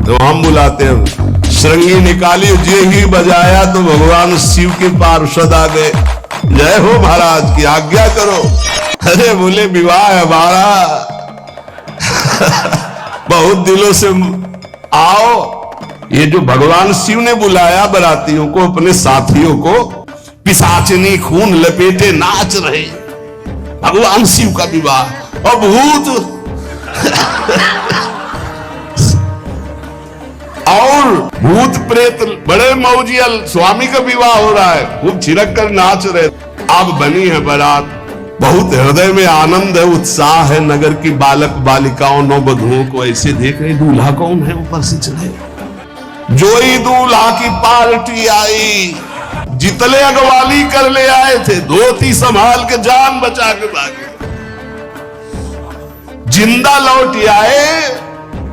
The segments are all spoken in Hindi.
तो हम बुलाते हैं श्रृंगी निकाली, जे ही बजाया तो भगवान शिव के पार्षद आ गए। जय हो महाराज की आज्ञा करो। अरे बोले विवाह है हमारा बहुत दिनों से आओ। ये जो भगवान शिव ने बुलाया बरातियों को, अपने साथियों को, पिशाचनी खून लपेटे नाच रहे। भगवान शिव का विवाह और भूत और भूत प्रेत बड़े मौजियल स्वामी का विवाह हो रहा है, खूब छिड़क कर नाच रहे। अब बनी है बारात, बहुत हृदय में आनंद है, उत्साह है। नगर की बालक बालिकाओं नववधुओं को ऐसे देख रहे, दूल्हा कौन है ऊपर से चले। जोई दूल्हा की पार्टी आई, जितने अगवाली कर ले आए थे, धोती संभाल के जान बचा के भागे, जिंदा लौट आए।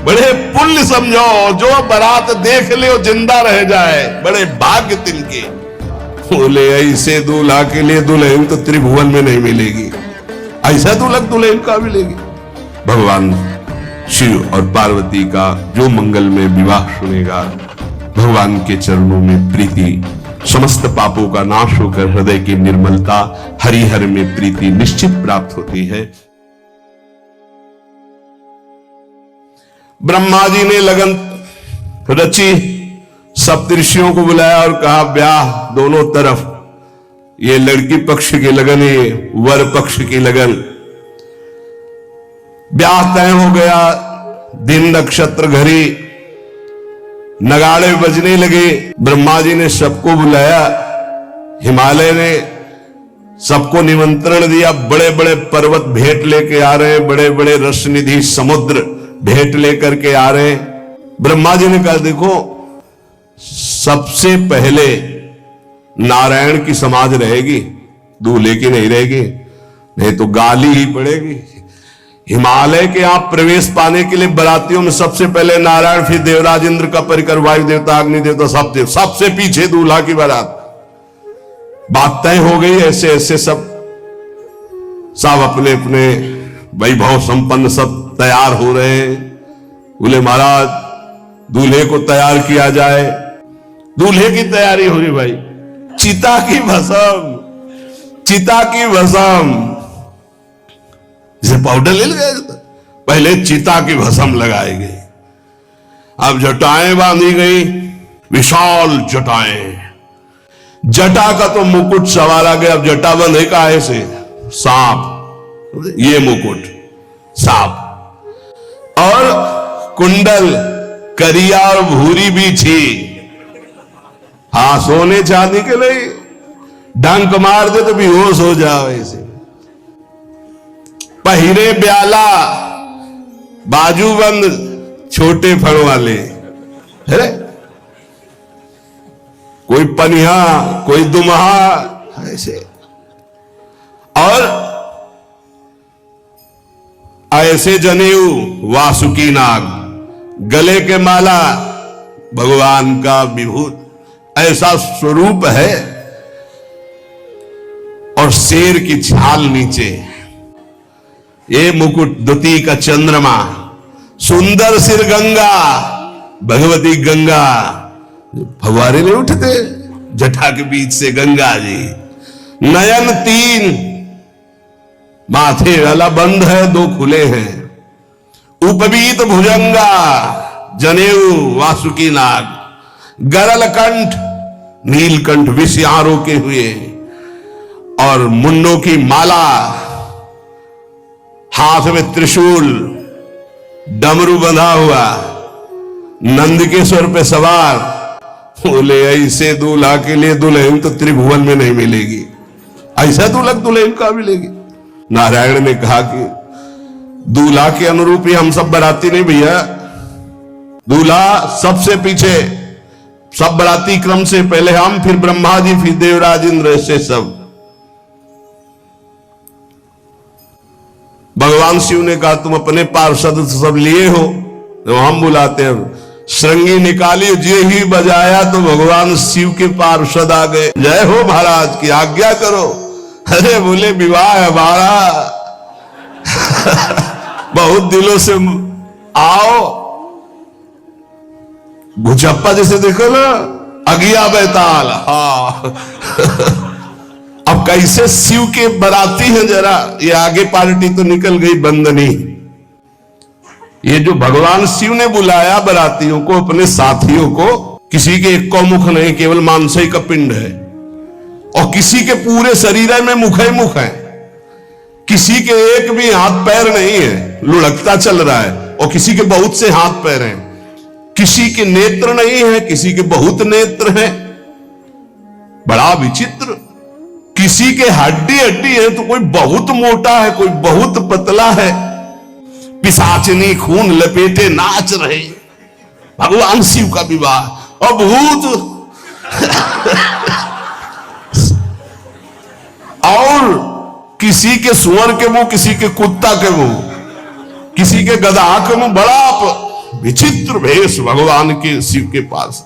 बड़े पुण्य समझो, जो बारात देख ले वो जिंदा रह जाए, बड़े भाग्य तिनके। बोले ऐसे दूल्हा के लिए दुल्हन तो त्रिभुवन में नहीं मिलेगी, ऐसा दुल्हन दुल्हन का मिलेगी। भगवान शिव और पार्वती का जो मंगल में विवाह सुनेगा, भगवान के चरणों में प्रीति, समस्त पापों का नाश होकर हृदय की निर्मलता, हरिहर में प्रीति निश्चित प्राप्त होती है। ब्रह्मा जी ने लगन रची, सप्तऋषियों को बुलाया और कहा ब्याह दोनों तरफ, ये लड़की पक्ष की लगन, ये वर पक्ष की लगन। ब्याह तय हो गया, दिन नक्षत्र घड़ी, नगाड़े बजने लगे। ब्रह्मा जी ने सबको बुलाया, हिमालय ने सबको निमंत्रण दिया। बड़े बड़े पर्वत भेंट लेके आ रहे हैं, बड़े बड़े रसनिधि समुद्र भेंट लेकर के आ रहे हैं। ब्रह्मा जी ने कहा देखो, सबसे पहले नारायण की समाज रहेगी, दूल्हे की नहीं रहेगी, नहीं तो गाली ही पड़ेगी। हिमालय के आप प्रवेश पाने के लिए बरातियों में सबसे पहले नारायण, फिर देवराज इंद्र का परिकर, वायु देवता, अग्नि देवता, सब देव, सबसे पीछे दूल्हा की बारात। बात तय हो गई। ऐसे ऐसे सब अपने अपने वैभव संपन्न सब तैयार हो रहे हैं। बोले महाराज दूल्हे को तैयार किया जाए। दूल्हे की तैयारी हो रही भाई, चिता की भस्म, चिता की भस्म, जैसे पाउडर ले गए, पहले चिता की भस्म लगाई गई। अब जटाएं बांधी गई, विशाल जटाएं, जटा का तो मुकुट सवारा गया। अब जटा बंधे का ऐसे सांप, ये मुकुट सांप, और कुंडल करिया और भूरी भी थी। हाँ, सोने चांदी के लिए डंक मार दे तो बेहोश हो जाओ ऐसे। पहिरे ब्याला, बाजूबंद छोटे फड़ वाले है, कोई पनिहा, कोई दुमहा ऐसे। और ऐसे जनेऊ वासुकी नाग, गले के माला भगवान का विभूत, ऐसा स्वरूप है। और शेर की छाल नीचे, ये मुकुट दुती का चंद्रमा, सुंदर सिर गंगा, भगवती गंगा, फव्वारे नहीं उठते जटा के बीच से गंगा जी। नयन तीन, माथे वाला बंद है, दो खुले हैं। उपवीत भुजंगा, जनेऊ वासुकी नाग, गरल कंठ, नीलकंठ विषयारों के हुए, और मुंडों की माला, हाथ में त्रिशूल, डमरू बंधा हुआ, नंद के स्वर पे सवार। बोले ऐसे दूल्हा के लिए दुल्हन तो त्रिभुवन में नहीं मिलेगी, ऐसा दुल्हन दुल्हन का मिलेगी। नारायण ने कहा कि दूल्हा के अनुरूप ही हम सब बराती नहीं भैया, दूल्हा सबसे पीछे, सब बराती क्रम से पहले हम, फिर ब्रह्मा जी, फिर देवराज इंद्र, ऐसे सब। भगवान शिव ने कहा तुम अपने पार्षद सब लिए हो, तो हम बुलाते हैं। श्रृंगी निकाली, जे ही बजाया तो भगवान शिव के पार्षद आ गए। जय हो महाराज की आज्ञा करो। अरे बोले विवाह है हमारा बहुत दिनों से आओ। घुचप्पा जैसे देखो ना, अगिया बैताल। हाँ अब कैसे शिव के बराती हैं, जरा ये आगे पार्टी तो निकल गई बंदनी। ये जो भगवान शिव ने बुलाया बरातियों को, अपने साथियों को, किसी के एक को मुख नहीं, केवल मांस ही का पिंड है, और किसी के पूरे शरीर में मुख ही मुख है, किसी के एक भी हाथ पैर नहीं है, लुढ़कता चल रहा है, और किसी के बहुत से हाथ पैर हैं, किसी के नेत्र नहीं है, किसी के बहुत नेत्र हैं, बड़ा विचित्र। किसी के हड्डी हड्डी है तो कोई बहुत मोटा है, कोई बहुत पतला है। पिशाचिनी खून लपेटे नाच रहे, भगवान शिव का विवाह। और भूत और किसी के सुअर के मुंह, किसी के कुत्ता के मुंह, किसी के गधा के मुंह, बड़ा विचित्र भेष भगवान के शिव के पास।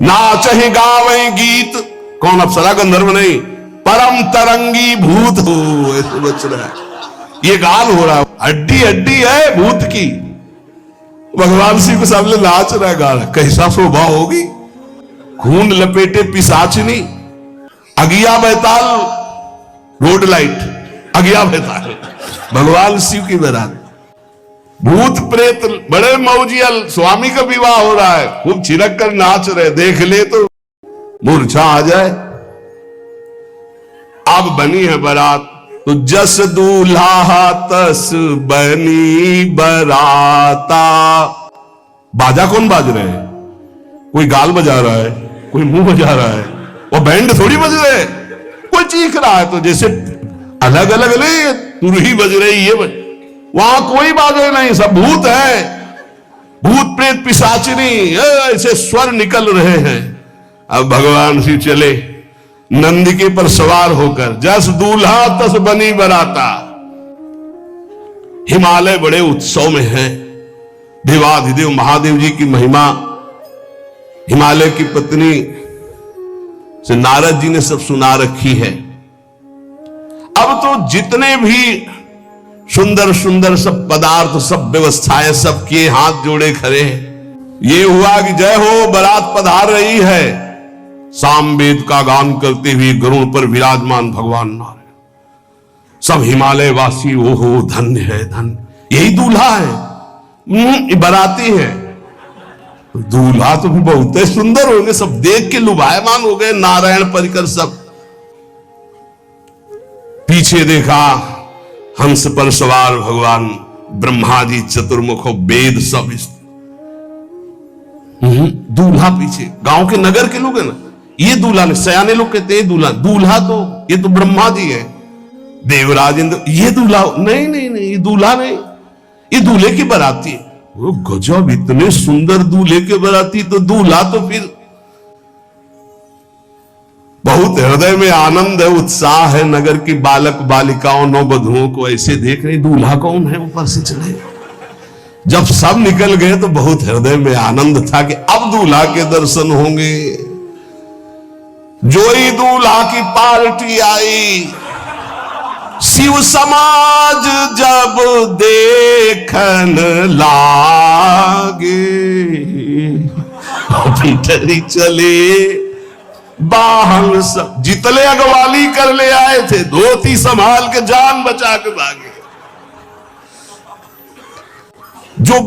नाचहि गावे गीत, कौन अप्सरा गंधर्व नहीं, परम तरंगी भूत हो, ऐसे बच रहा है। ये गाल हो रहा है, हड्डी हड्डी है भूत की, भगवान शिव के सामने नाच रहा है, गा रहा है। कैसा शोभा होगी। खून लपेटे पिशाचिनी, अगिया बैताल, रोड लाइट, अगिया बैताल, भगवान शिव की बारात। भूत प्रेत बड़े मौजियल, स्वामी का विवाह हो रहा है, खूब छिड़क कर नाच रहे, देख ले तो मूर्छा आ जाए। अब बनी है बारात, तो जस दूल्हा तस बनी बराता। बाजा कौन बाज रहे हैं? कोई गाल बजा रहा है, कोई मुंह बजा रहा है, और बैंड थोड़ी बज रहे, कोई चीख रहा है। तो जैसे अलग अलग नहीं, तुरही बज रही, ये बज, वहां कोई बाजे नहीं, सब भूत है, भूत प्रेत पिशाचिनी, ऐसे स्वर निकल रहे हैं। अब भगवान शिव चले नंदिके पर सवार होकर, जस दूल्हा तस बनी बराता। हिमालय बड़े उत्सव में है, देवाधिदेव महादेव जी की महिमा हिमालय की पत्नी से नारद जी ने सब सुना रखी है। अब तो जितने भी सुंदर सुंदर सब पदार्थ, सब व्यवस्थाएं, सब किए, हाथ जोड़े खड़े हैं। ये हुआ कि जय हो, बारात पधार रही है। सामवेद का गान करते हुए गरुड़ पर विराजमान भगवान नारायण। सब हिमालय वासी ओहो धन्य है, धन्य, यही दूल्हा है, बाराती है। दूल्हा तो भी बहुत सुंदर होंगे, सब देख के लुभायमान हो गए, नारायण परिकर सब। पीछे देखा हंस पर सवार भगवान ब्रह्मा जी चतुर्मुख, वेद सब। दूल्हा पीछे, गांव के नगर के लोग है ना, ये दूल्हा नहीं, सयाने लोग कहते हैं दूल्हा, दूल्हा तो ये तो ब्रह्मा जी है, देवराज इंद्र, ये दूल्हा नहीं, नहीं नहीं, ये दूल्हा नहीं, ये दूल्हे की बाराती है। वो गजब, इतने सुंदर दूल्हे के बाराती, तो दूल्हा तो फिर बहुत हृदय में आनंद है, उत्साह है। नगर की बालक बालिकाओं, नौबधुओं को ऐसे देख रहे, दूल्हा कौन है ऊपर से चढ़े। जब सब निकल गए तो बहुत हृदय में आनंद था कि अब दूल्हा के दर्शन होंगे। जोई दूल्हा की पार्टी आई, शिव समाज जब देखन लागे, भीतरी चले बाहन सब, जितने अगवाली कर ले आए थे, धोती संभाल के जान बचा के भागे। जो